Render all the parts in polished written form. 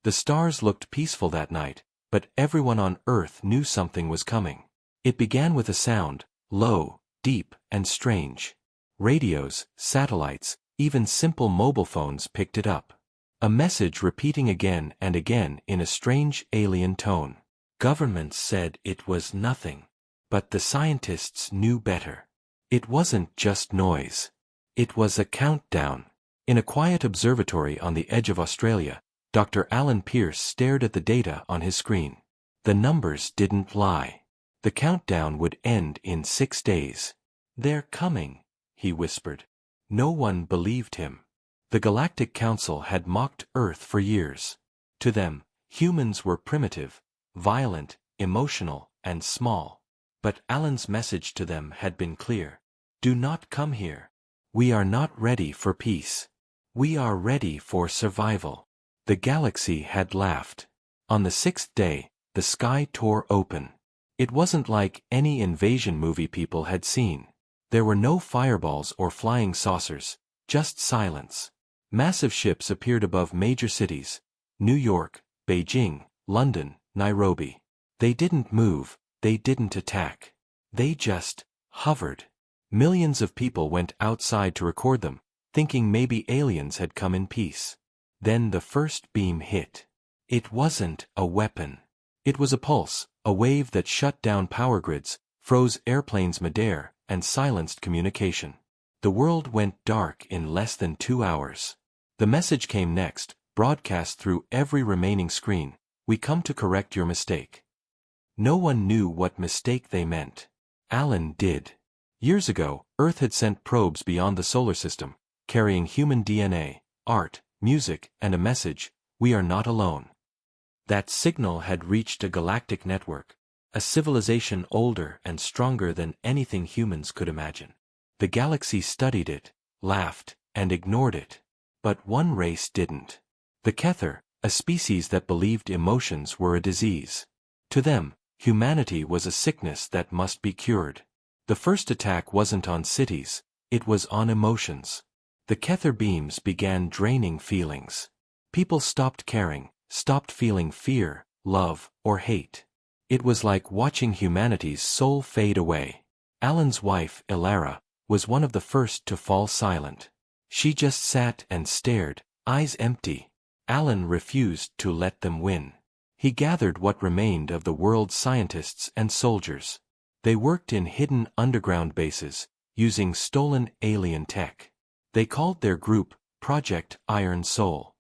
The stars looked peaceful that night, but everyone on Earth knew something was coming. It began with a sound, low, deep, and strange. Radios, satellites, even simple mobile phones picked it up. A message repeating again and again in a strange alien tone. Governments said it was nothing. But the scientists knew better. It wasn't just noise. It was a countdown. In a quiet observatory on the edge of Australia, Dr. Alan Pierce stared at the data on his screen. The numbers didn't lie. The countdown would end in 6 days. "They're coming," he whispered. No one believed him. The Galactic Council had mocked Earth for years. To them, humans were primitive, violent, emotional, and small. But Alan's message to them had been clear. Do not come here. We are not ready for peace. We are ready for survival. The galaxy had laughed. On the 6th day, the sky tore open. It wasn't like any invasion movie people had seen. There were no fireballs or flying saucers, just silence. Massive ships appeared above major cities: New York, Beijing, London, Nairobi. They didn't move, they didn't attack. They just hovered. Millions of people went outside to record them, thinking maybe aliens had come in peace. Then the first beam hit. It wasn't a weapon. It was a pulse, a wave that shut down power grids, froze airplanes midair, and silenced communication. The world went dark in less than 2 hours. The message came next, broadcast through every remaining screen: "We come to correct your mistake." No one knew what mistake they meant. Alan did. Years ago, Earth had sent probes beyond the solar system, carrying human DNA, art, music, and a message: we are not alone. That signal had reached a galactic network, a civilization older and stronger than anything humans could imagine. The galaxy studied it, laughed, and ignored it. But one race didn't. The Kether, a species that believed emotions were a disease. To them, humanity was a sickness that must be cured. The first attack wasn't on cities, it was on emotions. The Kether beams began draining feelings. People stopped caring, stopped feeling fear, love, or hate. It was like watching humanity's soul fade away. Alan's wife, Ilara, was one of the first to fall silent. She just sat and stared, eyes empty. Alan refused to let them win. He gathered what remained of the world's scientists and soldiers. They worked in hidden underground bases, using stolen alien tech. They called their group Project Iron Soul.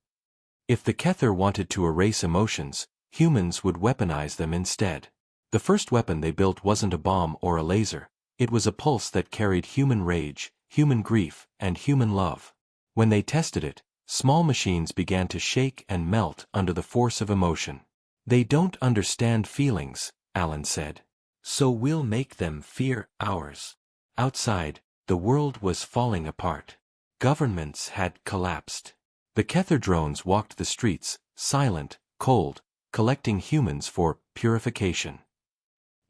If the Kether wanted to erase emotions, humans would weaponize them instead. The first weapon they built wasn't a bomb or a laser. It was a pulse that carried human rage, human grief, and human love. When they tested it, small machines began to shake and melt under the force of emotion. "They don't understand feelings," Alan said. "So we'll make them fear ours." Outside, the world was falling apart. Governments had collapsed. The Kether drones walked the streets, silent, cold, collecting humans for purification.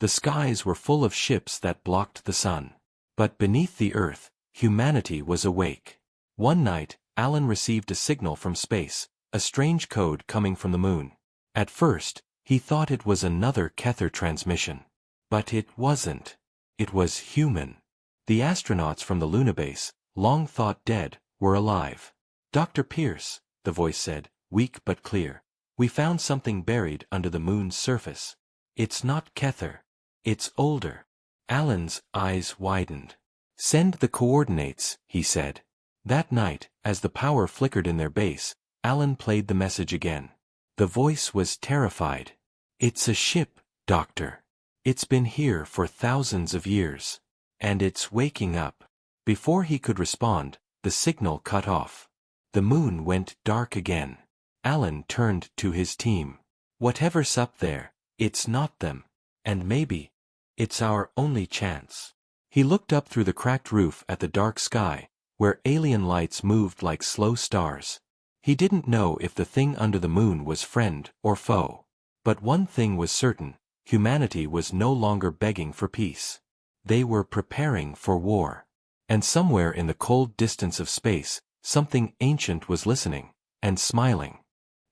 The skies were full of ships that blocked the sun. But beneath the earth, humanity was awake. One night, Alan received a signal from space, a strange code coming from the moon. At first, he thought it was another Kether transmission. But it wasn't. It was human. The astronauts from the Luna base, long thought dead, were alive. "Dr. Pierce," the voice said, weak but clear, "we found something buried under the moon's surface. It's not Kether. It's older." Alan's eyes widened. "Send the coordinates," he said. That night, as the power flickered in their base, Alan played the message again. The voice was terrified. "It's a ship, Doctor. It's been here for thousands of years. And it's waking up." Before he could respond, the signal cut off. The moon went dark again. Alan turned to his team. "Whatever's up there, it's not them. And maybe it's our only chance." He looked up through the cracked roof at the dark sky, where alien lights moved like slow stars. He didn't know if the thing under the moon was friend or foe. But one thing was certain: humanity was no longer begging for peace. They were preparing for war. And somewhere in the cold distance of space, something ancient was listening, and smiling.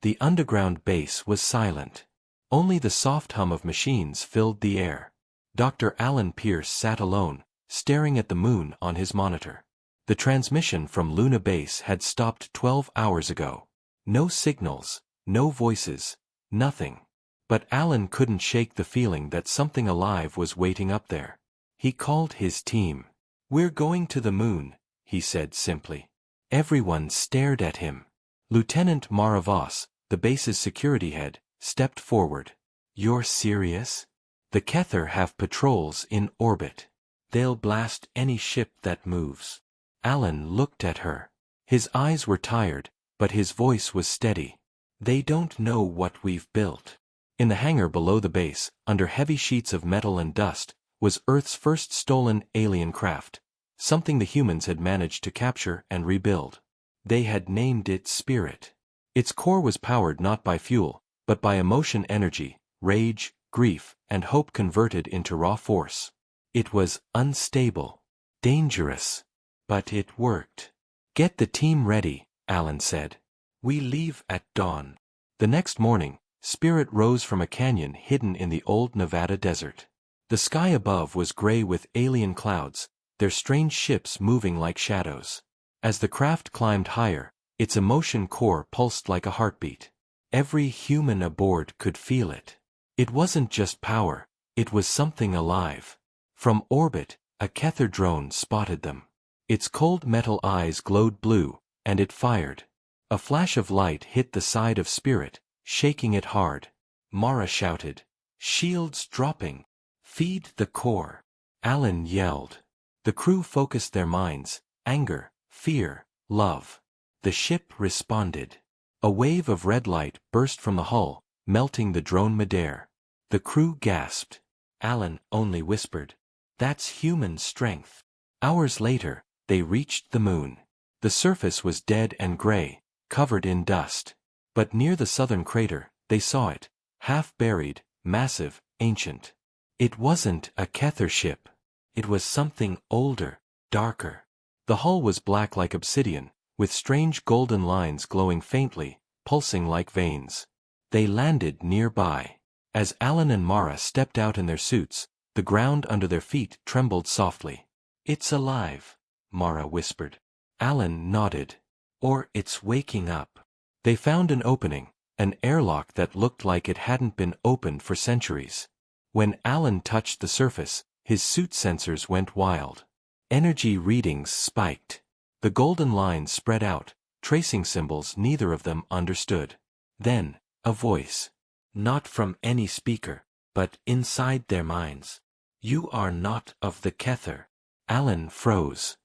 The underground base was silent. Only the soft hum of machines filled the air. Dr. Alan Pierce sat alone, staring at the moon on his monitor. The transmission from Luna Base had stopped 12 hours ago. No signals, no voices, nothing. But Alan couldn't shake the feeling that something alive was waiting up there. He called his team. "We're going to the moon," he said simply. Everyone stared at him. Lieutenant Mara Voss, the base's security head, stepped forward. "You're serious? The Kether have patrols in orbit. They'll blast any ship that moves." Alan looked at her. His eyes were tired, but his voice was steady. "They don't know what we've built." In the hangar below the base, under heavy sheets of metal and dust, was Earth's first stolen alien craft, something the humans had managed to capture and rebuild. They had named it Spirit. Its core was powered not by fuel, but by emotion energy, rage, grief, and hope converted into raw force. It was unstable, dangerous, but it worked. "Get the team ready," Alan said. "We leave at dawn." The next morning, Spirit rose from a canyon hidden in the old Nevada desert. The sky above was gray with alien clouds, their strange ships moving like shadows. As the craft climbed higher, its emotion core pulsed like a heartbeat. Every human aboard could feel it. It wasn't just power, it was something alive. From orbit, a Kether drone spotted them. Its cold metal eyes glowed blue, and it fired. A flash of light hit the side of Spirit, shaking it hard. Mara shouted, "Shields dropping! Feed the core!" Alan yelled. The crew focused their minds, anger, fear, love. The ship responded. A wave of red light burst from the hull, melting the drone midair. The crew gasped. Alan only whispered, "That's human strength." Hours later, they reached the moon. The surface was dead and gray, covered in dust. But near the southern crater, they saw it, half-buried, massive, ancient. It wasn't a Kether ship. It was something older, darker. The hull was black like obsidian, with strange golden lines glowing faintly, pulsing like veins. They landed nearby. As Alan and Mara stepped out in their suits, the ground under their feet trembled softly. "It's alive," Mara whispered. Alan nodded. "Or it's waking up." They found an opening, an airlock that looked like it hadn't been opened for centuries. When Alan touched the surface, his suit sensors went wild. Energy readings spiked. The golden lines spread out, tracing symbols neither of them understood. Then, a voice. Not from any speaker, but inside their minds. "You are not of the Kether." Alan froze.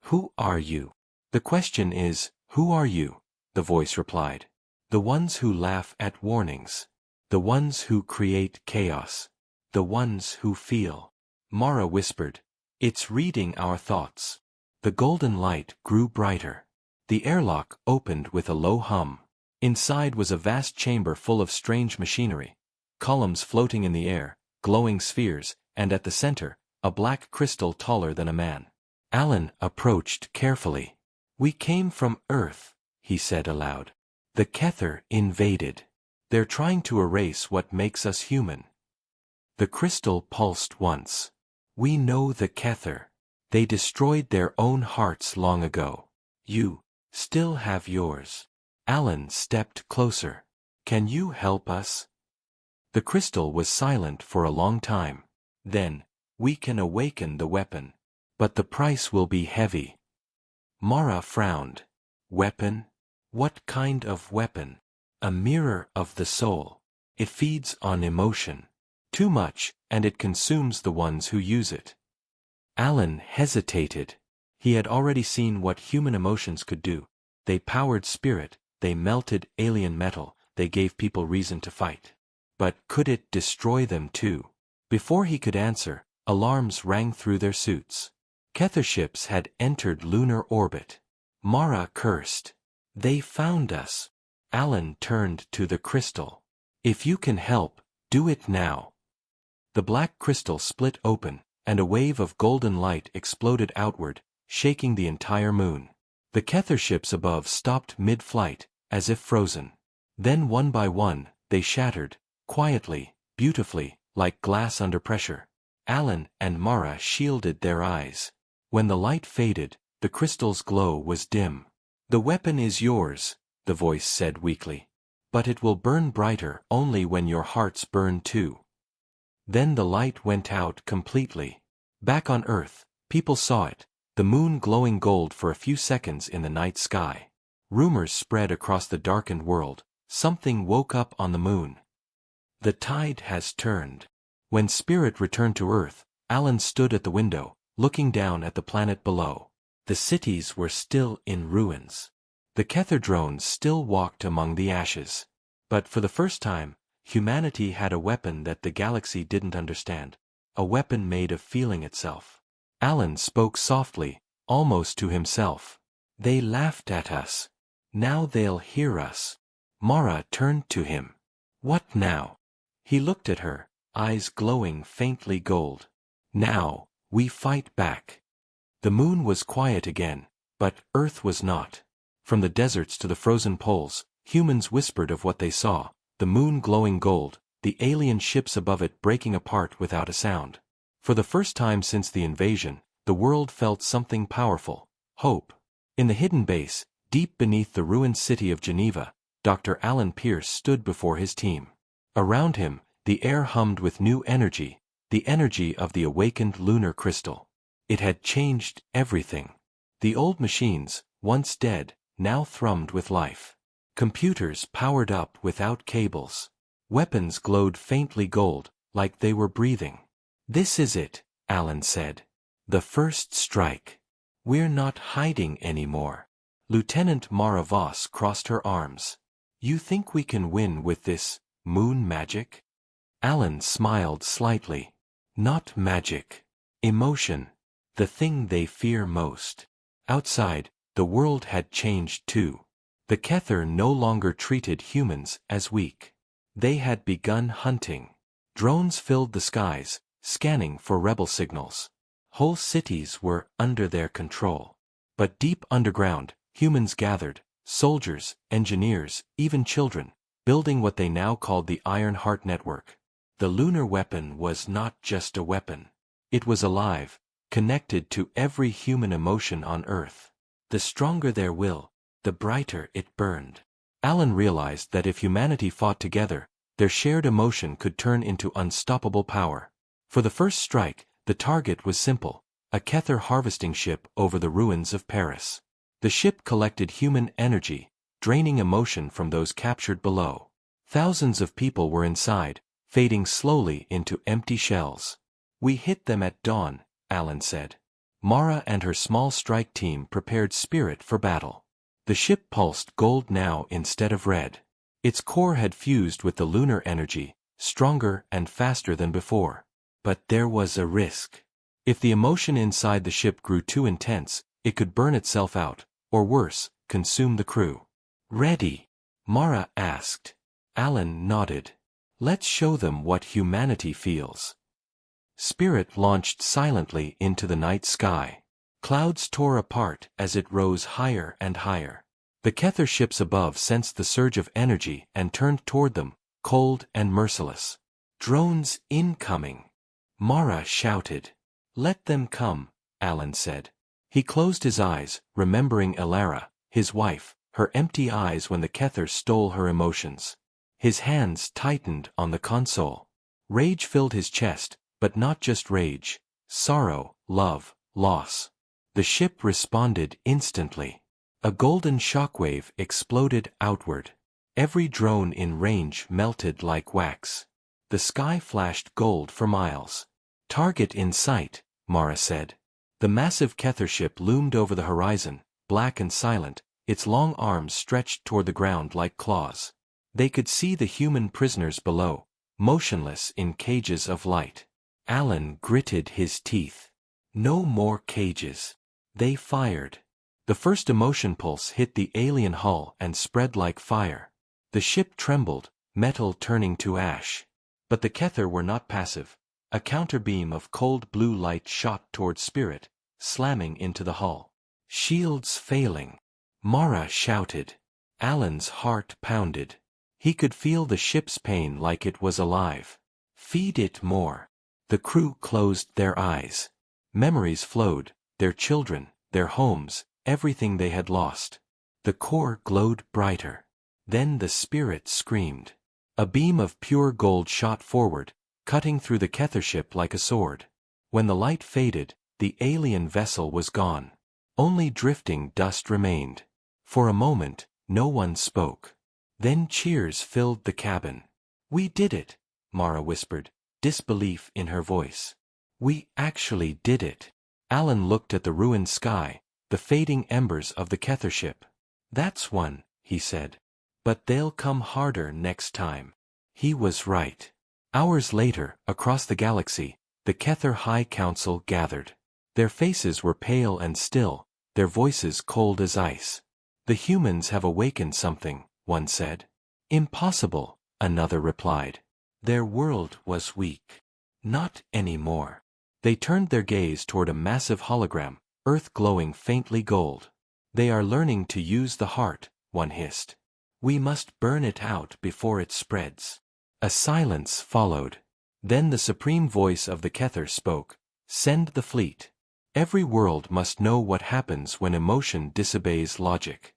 "Who are you?" "The question is, who are you?" the voice replied. "The ones who laugh at warnings. The ones who create chaos. The ones who feel." Mara whispered, "It's reading our thoughts." The golden light grew brighter. The airlock opened with a low hum. Inside was a vast chamber full of strange machinery. Columns floating in the air, glowing spheres, and at the center, a black crystal taller than a man. Alan approached carefully. "We came from Earth," he said aloud. "The Kether invaded. They're trying to erase what makes us human." The crystal pulsed once. "We know the Kether. They destroyed their own hearts long ago. You still have yours." Alan stepped closer. "Can you help us?" The crystal was silent for a long time. Then, "We can awaken the weapon. But the price will be heavy." Mara frowned. "Weapon? What kind of weapon?" "A mirror of the soul. It feeds on emotion. Too much, and it consumes the ones who use it." Alan hesitated. He had already seen what human emotions could do. They powered spirit, they melted alien metal, they gave people reason to fight. But could it destroy them too? Before he could answer, alarms rang through their suits. Kether ships had entered lunar orbit. Mara cursed. "They found us." Alan turned to the crystal. "If you can help, do it now." The black crystal split open, and a wave of golden light exploded outward, shaking the entire moon. The Kether ships above stopped mid-flight, as if frozen. Then one by one, they shattered, quietly, beautifully, like glass under pressure. Alan and Mara shielded their eyes. When the light faded, the crystal's glow was dim. "The weapon is yours," the voice said weakly. "But it will burn brighter only when your hearts burn too." Then the light went out completely. Back on Earth, people saw it, the moon glowing gold for a few seconds in the night sky. Rumors spread across the darkened world. Something woke up on the moon. The tide has turned. When Spirit returned to Earth, Alan stood at the window, looking down at the planet below. The cities were still in ruins. The Kether drones still walked among the ashes. But for the first time, humanity had a weapon that the galaxy didn't understand. A weapon made of feeling itself. Alan spoke softly, almost to himself. "They laughed at us. Now they'll hear us." Mara turned to him. "What now?" He looked at her, eyes glowing faintly gold. "Now, we fight back." The moon was quiet again, but Earth was not. From the deserts to the frozen poles, humans whispered of what they saw, the moon glowing gold, the alien ships above it breaking apart without a sound. For the first time since the invasion, the world felt something powerful, hope. In the hidden base, deep beneath the ruined city of Geneva, Dr. Alan Pierce stood before his team. Around him, the air hummed with new energy, the energy of the awakened lunar crystal. It had changed everything. The old machines, once dead, now thrummed with life. Computers powered up without cables. Weapons glowed faintly gold, like they were breathing. "This is it," Alan said. "The first strike. We're not hiding anymore." Lieutenant Mara Voss crossed her arms. "You think we can win with this moon magic?" Alan smiled slightly. "Not magic. Emotion. The thing they fear most." Outside, the world had changed too. The Kether no longer treated humans as weak. They had begun hunting. Drones filled the skies, scanning for rebel signals. Whole cities were under their control. But deep underground, humans gathered, soldiers, engineers, even children, building what they now called the Iron Heart Network. The lunar weapon was not just a weapon. It was alive, connected to every human emotion on Earth. The stronger their will, the brighter it burned. Alan realized that if humanity fought together, their shared emotion could turn into unstoppable power. For the first strike, the target was simple, a Kether harvesting ship over the ruins of Paris. The ship collected human energy, draining emotion from those captured below. Thousands of people were inside, fading slowly into empty shells. "We hit them at dawn," Alan said. Mara and her small strike team prepared Spirit for battle. The ship pulsed gold now instead of red. Its core had fused with the lunar energy, stronger and faster than before. But there was a risk. If the emotion inside the ship grew too intense, it could burn itself out, or worse, consume the crew. "Ready?" Mara asked. Alan nodded. "Let's show them what humanity feels." Spirit launched silently into the night sky. Clouds tore apart as it rose higher and higher. The Kether ships above sensed the surge of energy and turned toward them, cold and merciless. "Drones incoming!" Mara shouted. "Let them come," Alan said. He closed his eyes, remembering Elara, his wife, her empty eyes when the Kether stole her emotions. His hands tightened on the console. Rage filled his chest, but not just rage. Sorrow, love, loss. The ship responded instantly. A golden shockwave exploded outward. Every drone in range melted like wax. The sky flashed gold for miles. "Target in sight," Mara said. The massive Kether ship loomed over the horizon, black and silent, its long arms stretched toward the ground like claws. They could see the human prisoners below, motionless in cages of light. Alan gritted his teeth. No more cages. They fired. The first emotion pulse hit the alien hull and spread like fire. The ship trembled, metal turning to ash. But the Kether were not passive. A counterbeam of cold blue light shot toward Spirit, slamming into the hull. "Shields failing," Mara shouted. Alan's heart pounded. He could feel the ship's pain like it was alive. Feed it more. The crew closed their eyes. Memories flowed, their children, their homes, everything they had lost. The core glowed brighter. Then the spirit screamed. A beam of pure gold shot forward, cutting through the Kether ship like a sword. When the light faded, the alien vessel was gone. Only drifting dust remained. For a moment, no one spoke. Then cheers filled the cabin. "We did it," Mara whispered, disbelief in her voice. "We actually did it." Alan looked at the ruined sky, the fading embers of the Kether ship. "That's one," he said. "But they'll come harder next time." He was right. Hours later, across the galaxy, the Kether High Council gathered. Their faces were pale and still, their voices cold as ice. "The humans have awakened something," one said. "Impossible," another replied. Their world was weak. Not anymore. They turned their gaze toward a massive hologram, Earth glowing faintly gold. "They are learning to use the heart," one hissed. "We must burn it out before it spreads." A silence followed. Then the supreme voice of the Kether spoke. "Send the fleet. Every world must know what happens when emotion disobeys logic."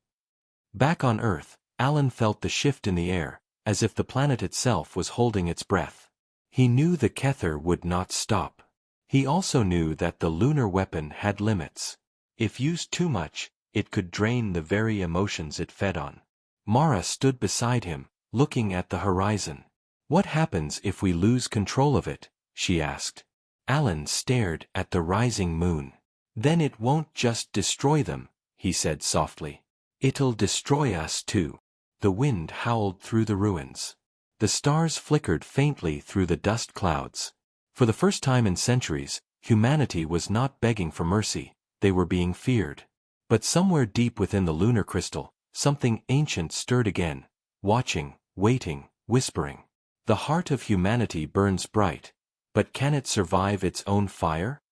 Back on Earth, Alan felt the shift in the air, as if the planet itself was holding its breath. He knew the Kether would not stop. He also knew that the lunar weapon had limits. If used too much, it could drain the very emotions it fed on. Mara stood beside him, looking at the horizon. "What happens if we lose control of it?" she asked. Alan stared at the rising moon. "Then it won't just destroy them," he said softly. "It'll destroy us too." The wind howled through the ruins. The stars flickered faintly through the dust clouds. For the first time in centuries, humanity was not begging for mercy, they were being feared. But somewhere deep within the lunar crystal, something ancient stirred again, watching, waiting, whispering. The heart of humanity burns bright, but can it survive its own fire?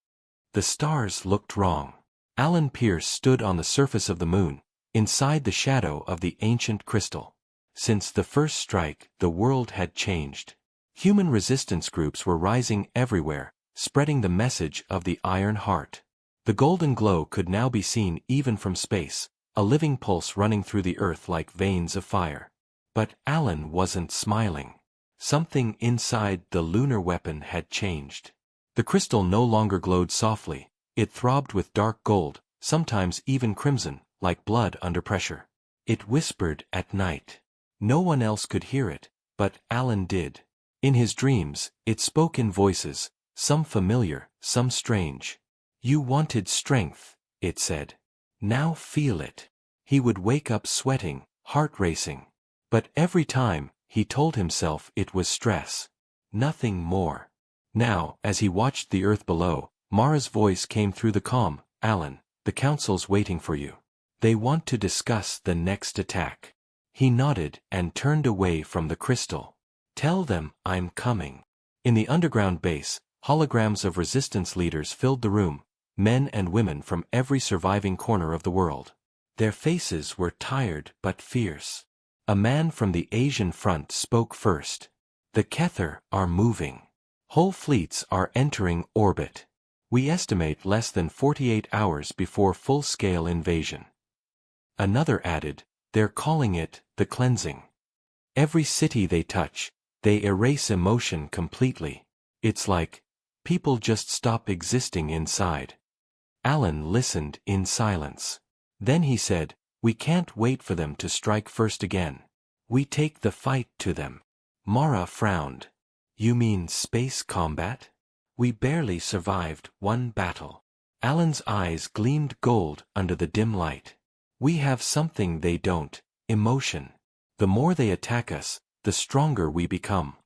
The stars looked wrong. Alan Pierce stood on the surface of the moon, inside the shadow of the ancient crystal. Since the first strike, the world had changed. Human resistance groups were rising everywhere, spreading the message of the Iron Heart. The golden glow could now be seen even from space, a living pulse running through the earth like veins of fire. But Alan wasn't smiling. Something inside the lunar weapon had changed. The crystal no longer glowed softly, it throbbed with dark gold, sometimes even crimson, like blood under pressure. It whispered at night. No one else could hear it, but Alan did. In his dreams, it spoke in voices, some familiar, some strange. "You wanted strength," it said. "Now feel it." He would wake up sweating, heart racing. But every time, he told himself it was stress. Nothing more. Now, as he watched the earth below, Mara's voice came through the calm. "Alan, the council's waiting for you. They want to discuss the next attack." He nodded and turned away from the crystal. "Tell them I'm coming." In the underground base, holograms of resistance leaders filled the room, men and women from every surviving corner of the world. Their faces were tired but fierce. A man from the Asian front spoke first. "The Kether are moving. Whole fleets are entering orbit. We estimate less than 48 hours before full-scale invasion." Another added, "They're calling it the cleansing. Every city they touch, they erase emotion completely. It's like people just stop existing inside." Alan listened in silence. Then he said, "We can't wait for them to strike first again. We take the fight to them." Mara frowned. "You mean space combat? We barely survived one battle." Alan's eyes gleamed gold under the dim light. "We have something they don't, emotion. The more they attack us, the stronger we become."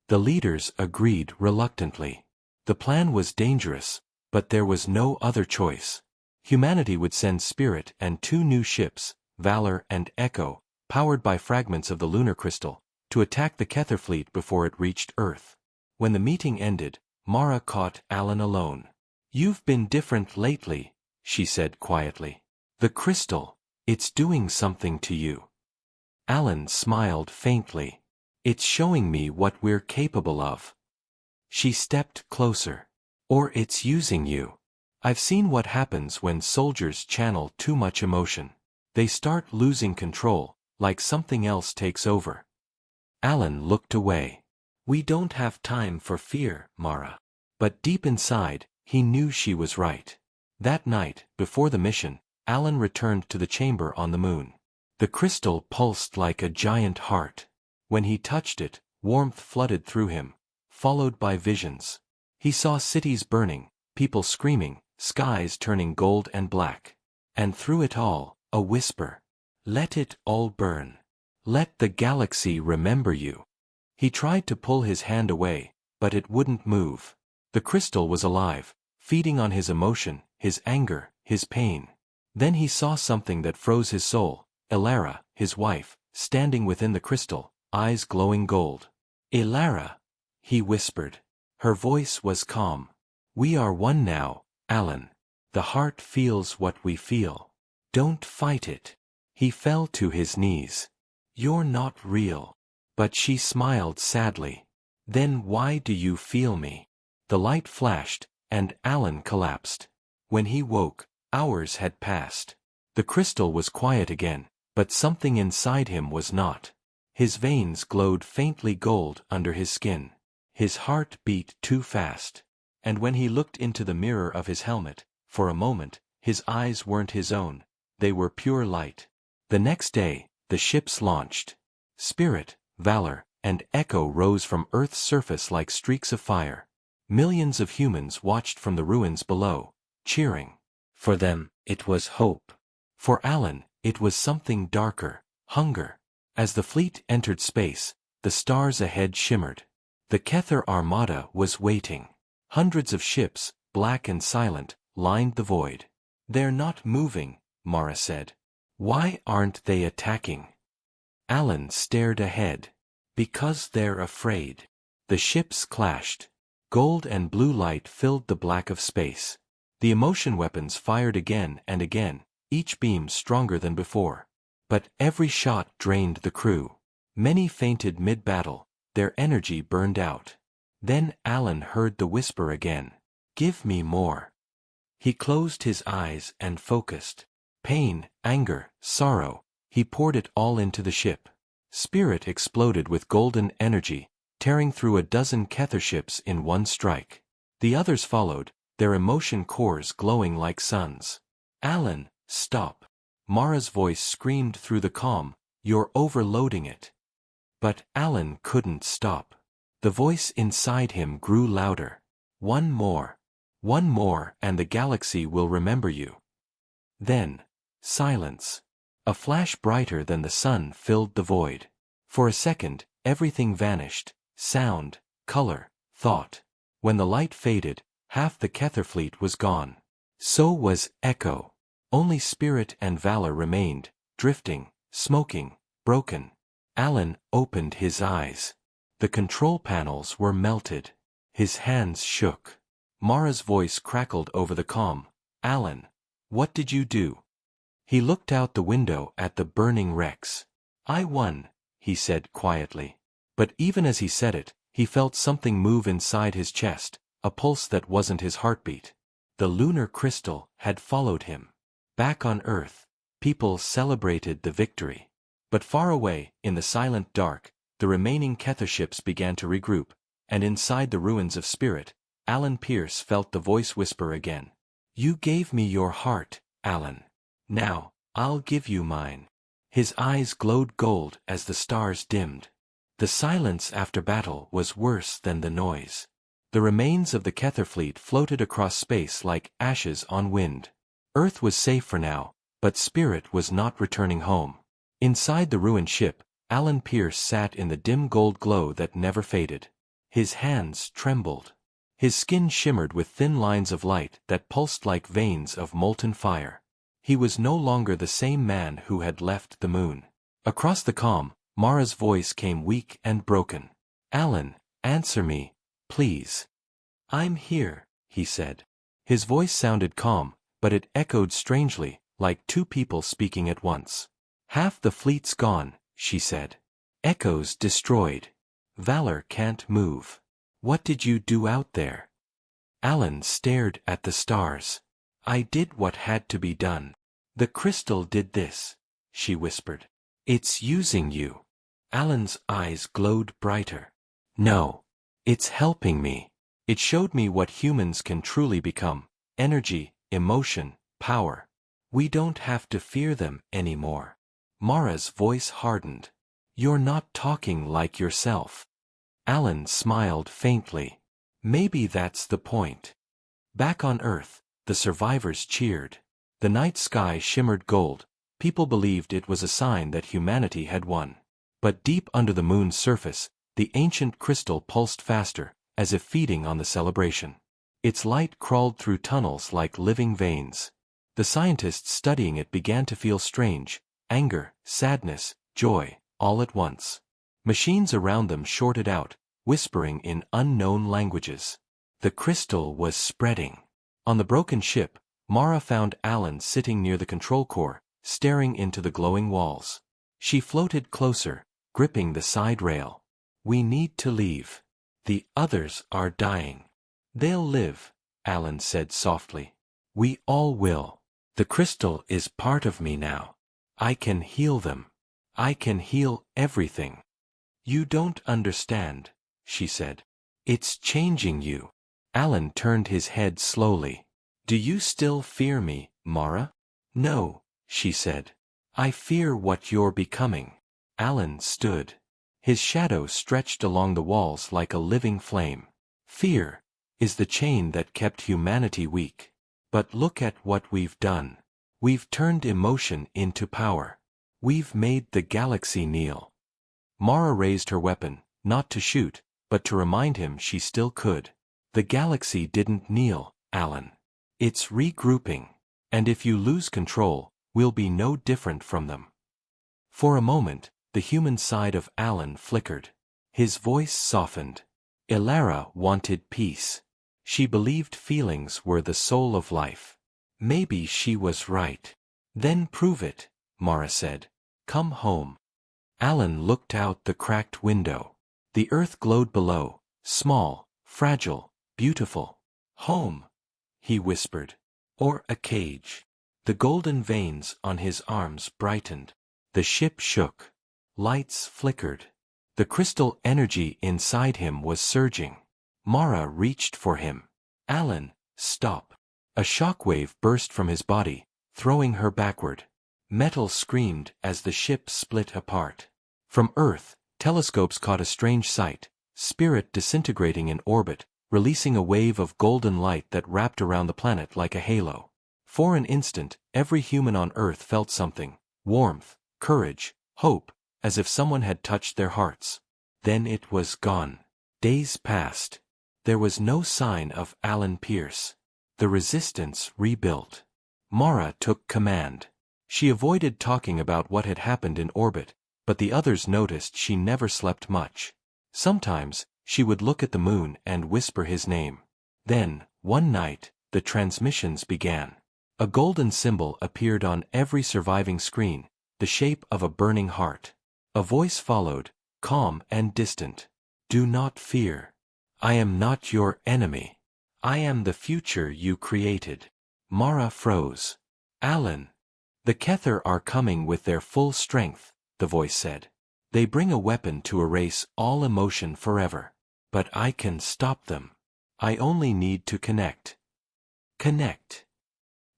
The leaders agreed reluctantly. The plan was dangerous, but there was no other choice. Humanity would send Spirit and 2 new ships, Valor and Echo, powered by fragments of the lunar crystal, to attack the Kether fleet before it reached Earth. When the meeting ended, Mara caught Alan alone. "You've been different lately," she said quietly. "The crystal, it's doing something to you." Alan smiled faintly. It's showing me what we're capable of. She stepped closer. Or it's using you. I've seen what happens when soldiers channel too much emotion. They start losing control, like something else takes over. Alan looked away. We don't have time for fear, Mara. But deep inside, he knew she was right. That night, before the mission, Alan returned to the chamber on the moon. The crystal pulsed like a giant heart. When he touched it, warmth flooded through him, followed by visions. He saw cities burning, people screaming, skies turning gold and black. And through it all, a whisper. Let it all burn. Let the galaxy remember you. He tried to pull his hand away, but it wouldn't move. The crystal was alive, feeding on his emotion, his anger, his pain. Then he saw something that froze his soul, Elara, his wife, standing within the crystal, eyes glowing gold. Elara, he whispered. Her voice was calm. We are one now, Alan. The heart feels what we feel. Don't fight it. He fell to his knees. You're not real. But she smiled sadly. Then why do you feel me? The light flashed, and Alan collapsed. When he woke, hours had passed. The crystal was quiet again, but something inside him was not. His veins glowed faintly gold under his skin. His heart beat too fast. And when he looked into the mirror of his helmet, for a moment, his eyes weren't his own. They were pure light. The next day, the ships launched. Spirit, Valor, and Echo rose from Earth's surface like streaks of fire. Millions of humans watched from the ruins below, cheering. For them, it was hope. For Alan, it was something darker, hunger. As the fleet entered space, the stars ahead shimmered. The Kether Armada was waiting. Hundreds of ships, black and silent, lined the void. They're not moving, Mara said. Why aren't they attacking? Alan stared ahead. Because they're afraid. The ships clashed. Gold and blue light filled the black of space. The emotion weapons fired again and again, each beam stronger than before. But every shot drained the crew. Many fainted mid-battle, their energy burned out. Then Alan heard the whisper again. Give me more. He closed his eyes and focused. Pain, anger, sorrow, he poured it all into the ship. Spirit exploded with golden energy, tearing through a dozen Kether ships in one strike. The others followed, their emotion cores glowing like suns. Alan, stop. Mara's voice screamed through the calm, you're overloading it. But Alan couldn't stop. The voice inside him grew louder. One more, and the galaxy will remember you. Then, silence. A flash brighter than the sun filled the void. For a second, everything vanished, sound, color, thought. When the light faded, half the Kether fleet was gone. So was Echo. Only Spirit and Valor remained, drifting, smoking, broken. Alan opened his eyes. The control panels were melted. His hands shook. Mara's voice crackled over the calm. Alan, what did you do? He looked out the window at the burning wrecks. I won, he said quietly. But even as he said it, he felt something move inside his chest, a pulse that wasn't his heartbeat. The lunar crystal had followed him. Back on Earth, people celebrated the victory. But far away, in the silent dark, the remaining Kether ships began to regroup, and inside the ruins of Spirit, Alan Pierce felt the voice whisper again. You gave me your heart, Alan. Now, I'll give you mine. His eyes glowed gold as the stars dimmed. The silence after battle was worse than the noise. The remains of the Kether fleet floated across space like ashes on wind. Earth was safe for now, but Spirit was not returning home. Inside the ruined ship, Alan Pierce sat in the dim gold glow that never faded. His hands trembled. His skin shimmered with thin lines of light that pulsed like veins of molten fire. He was no longer the same man who had left the moon. Across the calm, Mara's voice came weak and broken. Alan, answer me, please. I'm here, he said. His voice sounded calm, but it echoed strangely, like two people speaking at once. Half the fleet's gone, she said. Echoes destroyed. Valor can't move. What did you do out there? Alan stared at the stars. I did what had to be done. The crystal did this, she whispered. It's using you. Alan's eyes glowed brighter. No. It's helping me. It showed me what humans can truly become. Energy, emotion, power. We don't have to fear them anymore. Mara's voice hardened. You're not talking like yourself. Alan smiled faintly. Maybe that's the point. Back on Earth, the survivors cheered. The night sky shimmered gold. People believed it was a sign that humanity had won. But deep under the moon's surface, the ancient crystal pulsed faster, as if feeding on the celebration. Its light crawled through tunnels like living veins. The scientists studying it began to feel strange, anger, sadness, joy, all at once. Machines around them shorted out, whispering in unknown languages. The crystal was spreading. On the broken ship, Mara found Alan sitting near the control core, staring into the glowing walls. She floated closer, gripping the side rail. We need to leave. The others are dying. They'll live, Alan said softly. We all will. The crystal is part of me now. I can heal them. I can heal everything. You don't understand, she said. It's changing you. Alan turned his head slowly. Do you still fear me, Mara? No, she said. I fear what you're becoming. Alan stood. His shadow stretched along the walls like a living flame. Fear is the chain that kept humanity weak. But look at what we've done. We've turned emotion into power. We've made the galaxy kneel. Mara raised her weapon, not to shoot, but to remind him she still could. The galaxy didn't kneel, Alan. It's regrouping. And if you lose control, we'll be no different from them. For a moment, the human side of Alan flickered. His voice softened. Ilara wanted peace. She believed feelings were the soul of life. Maybe she was right. Then prove it, Mara said. Come home. Alan looked out the cracked window. The earth glowed below, small, fragile, beautiful. Home, he whispered. Or a cage. The golden veins on his arms brightened. The ship shook. Lights flickered. The crystal energy inside him was surging. Mara reached for him. Alan, stop. A shockwave burst from his body, throwing her backward. Metal screamed as the ship split apart. From Earth, telescopes caught a strange sight, Spirit disintegrating in orbit, releasing a wave of golden light that wrapped around the planet like a halo. For an instant, every human on Earth felt something, warmth, courage, hope, as if someone had touched their hearts. Then it was gone. Days passed. There was no sign of Alan Pierce. The resistance rebuilt. Mara took command. She avoided talking about what had happened in orbit, but the others noticed she never slept much. Sometimes, she would look at the moon and whisper his name. Then, one night, the transmissions began. A golden symbol appeared on every surviving screen, the shape of a burning heart. A voice followed, calm and distant. Do not fear. I am not your enemy. I am the future you created. Mara froze. Alan. The Kether are coming with their full strength, the voice said. They bring a weapon to erase all emotion forever. But I can stop them. I only need to connect. Connect.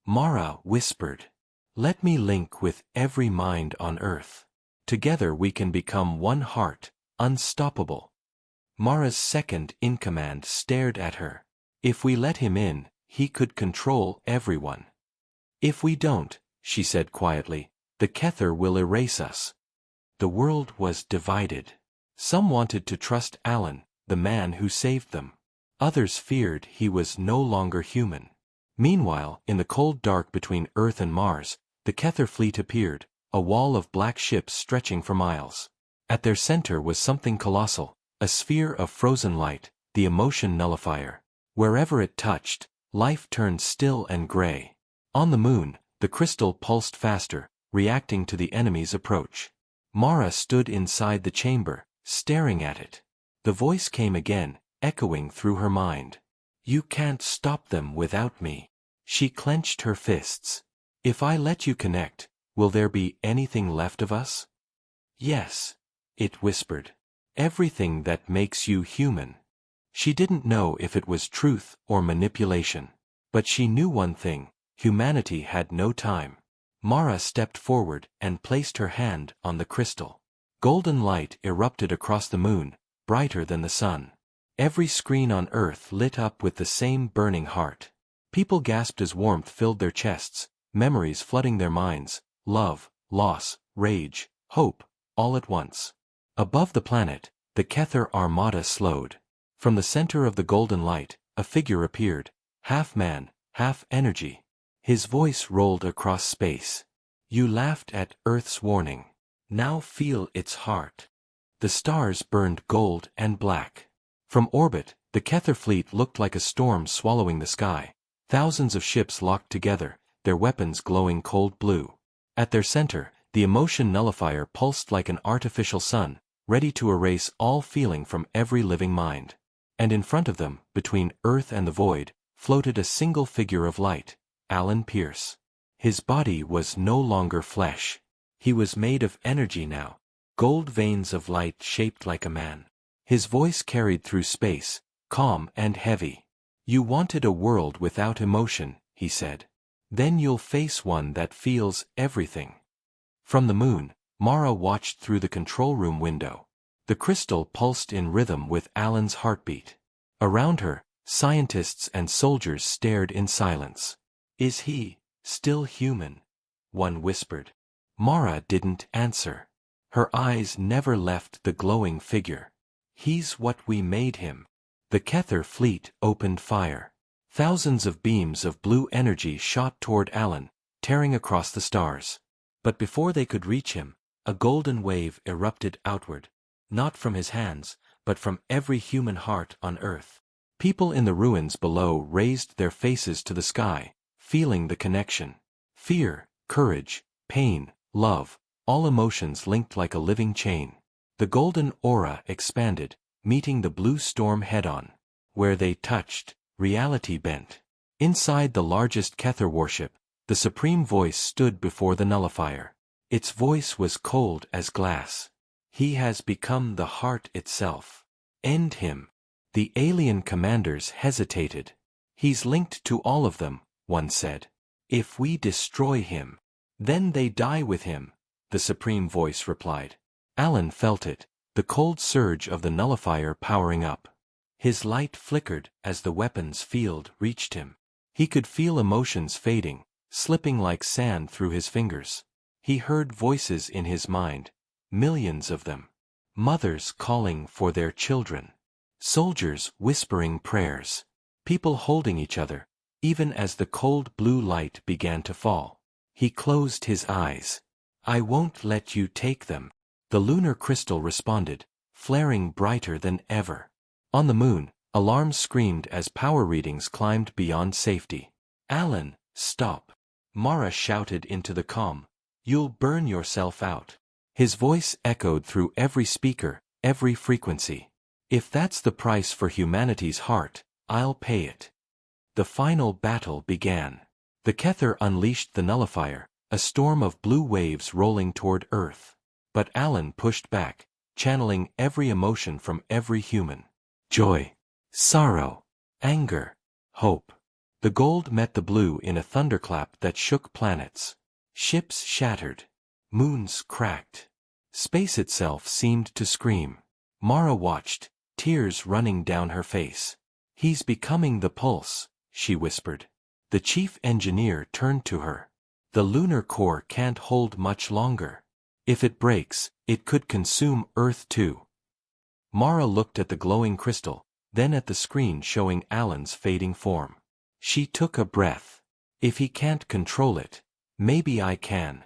Mara whispered. Let me link with every mind on Earth. Together we can become one heart, unstoppable. Mara's second-in-command stared at her. If we let him in, he could control everyone. If we don't, she said quietly, the Kether will erase us. The world was divided. Some wanted to trust Alan, the man who saved them. Others feared he was no longer human. Meanwhile, in the cold dark between Earth and Mars, the Kether fleet appeared, a wall of black ships stretching for miles. At their center was something colossal, a sphere of frozen light, the emotion nullifier. Wherever it touched, life turned still and gray. On the moon, the crystal pulsed faster, reacting to the enemy's approach. Mara stood inside the chamber, staring at it. The voice came again, echoing through her mind. You can't stop them without me. She clenched her fists. If I let you connect, will there be anything left of us? Yes, it whispered. Everything that makes you human. She didn't know if it was truth or manipulation. But she knew one thing, humanity had no time. Mara stepped forward and placed her hand on the crystal. Golden light erupted across the moon, brighter than the sun. Every screen on Earth lit up with the same burning heart. People gasped as warmth filled their chests, memories flooding their minds, love, loss, rage, hope, all at once. Above the planet, the Kether armada slowed. From the center of the golden light, a figure appeared, half man, half energy. His voice rolled across space. You laughed at Earth's warning. Now feel its heart. The stars burned gold and black. From orbit, the Kether fleet looked like a storm swallowing the sky. Thousands of ships locked together, their weapons glowing cold blue. At their center, the emotion nullifier pulsed like an artificial sun, ready to erase all feeling from every living mind. And in front of them, between Earth and the void, floated a single figure of light, Alan Pierce. His body was no longer flesh. He was made of energy now, gold veins of light shaped like a man. His voice carried through space, calm and heavy. You wanted a world without emotion, he said. Then you'll face one that feels everything. From the moon, Mara watched through the control room window. The crystal pulsed in rhythm with Alan's heartbeat. Around her, scientists and soldiers stared in silence. Is he still human? One whispered. Mara didn't answer. Her eyes never left the glowing figure. He's what we made him. The Kether fleet opened fire. Thousands of beams of blue energy shot toward Alan, tearing across the stars. But before they could reach him, a golden wave erupted outward, not from his hands, but from every human heart on Earth. People in the ruins below raised their faces to the sky, feeling the connection. Fear, courage, pain, love, all emotions linked like a living chain. The golden aura expanded, meeting the blue storm head-on. Where they touched, reality bent. Inside the largest Kether warship, the supreme voice stood before the nullifier. Its voice was cold as glass. He has become the heart itself. End him. The alien commanders hesitated. He's linked to all of them, one said. If we destroy him, then they die with him, the supreme voice replied. Alan felt it, the cold surge of the nullifier powering up. His light flickered as the weapon's field reached him. He could feel emotions fading, slipping like sand through his fingers. He heard voices in his mind, millions of them. Mothers calling for their children. Soldiers whispering prayers. People holding each other, even as the cold blue light began to fall. He closed his eyes. I won't let you take them. The lunar crystal responded, flaring brighter than ever. On the moon, alarms screamed as power readings climbed beyond safety. Alan, stop. Mara shouted into the comm. You'll burn yourself out. His voice echoed through every speaker, every frequency. If that's the price for humanity's heart, I'll pay it. The final battle began. The Kether unleashed the nullifier, a storm of blue waves rolling toward Earth. But Alan pushed back, channeling every emotion from every human. Joy, sorrow, anger, hope. The gold met the blue in a thunderclap that shook planets. Ships shattered. Moons cracked. Space itself seemed to scream. Mara watched, tears running down her face. He's becoming the pulse, she whispered. The chief engineer turned to her. The lunar core can't hold much longer. If it breaks, it could consume Earth too. Mara looked at the glowing crystal, then at the screen showing Alan's fading form. She took a breath. If he can't control it, maybe I can.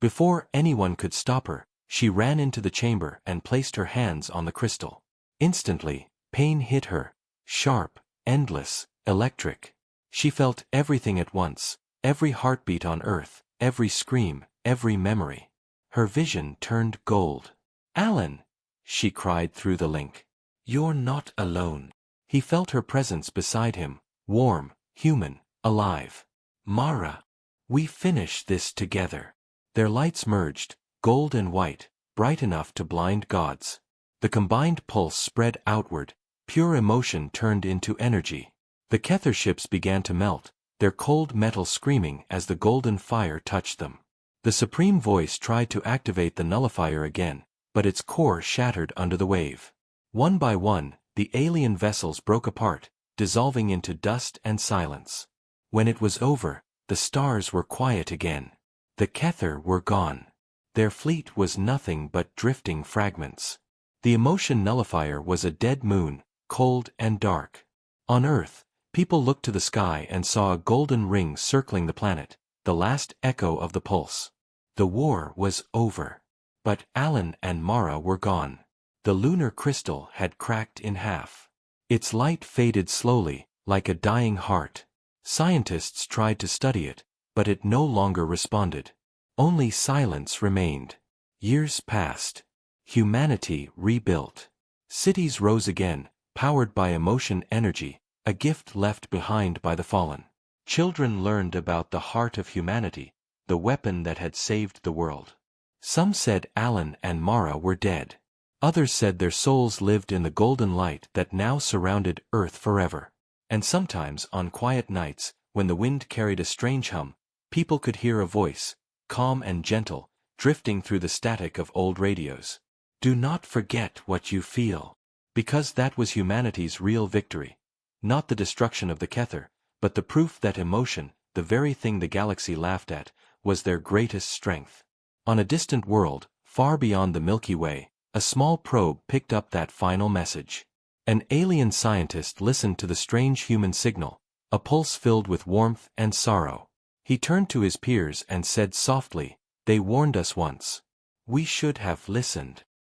Before anyone could stop her, she ran into the chamber and placed her hands on the crystal. Instantly, pain hit her, sharp, endless, electric. She felt everything at once, every heartbeat on Earth, every scream, every memory. Her vision turned gold. "Alan!" she cried through the link. "You're not alone." He felt her presence beside him, warm, human, alive. "Mara. We finish this together." Their lights merged, gold and white, bright enough to blind gods. The combined pulse spread outward, pure emotion turned into energy. The Kether ships began to melt, their cold metal screaming as the golden fire touched them. The Supreme Voice tried to activate the nullifier again, but its core shattered under the wave. One by one, the alien vessels broke apart, dissolving into dust and silence. When it was over, the stars were quiet again. The Kether were gone. Their fleet was nothing but drifting fragments. The emotion nullifier was a dead moon, cold and dark. On Earth, people looked to the sky and saw a golden ring circling the planet, the last echo of the pulse. The war was over. But Alan and Mara were gone. The lunar crystal had cracked in half. Its light faded slowly, like a dying heart. Scientists tried to study it, but it no longer responded. Only silence remained. Years passed. Humanity rebuilt. Cities rose again, powered by emotion energy, a gift left behind by the fallen. Children learned about the heart of humanity, the weapon that had saved the world. Some said Alan and Mara were dead. Others said their souls lived in the golden light that now surrounded Earth forever. And sometimes, on quiet nights, when the wind carried a strange hum, people could hear a voice, calm and gentle, drifting through the static of old radios. "Do not forget what you feel." Because that was humanity's real victory. Not the destruction of the Kether, but the proof that emotion, the very thing the galaxy laughed at, was their greatest strength. On a distant world, far beyond the Milky Way, a small probe picked up that final message. An alien scientist listened to the strange human signal, a pulse filled with warmth and sorrow. He turned to his peers and said softly, "They warned us once. We should have listened."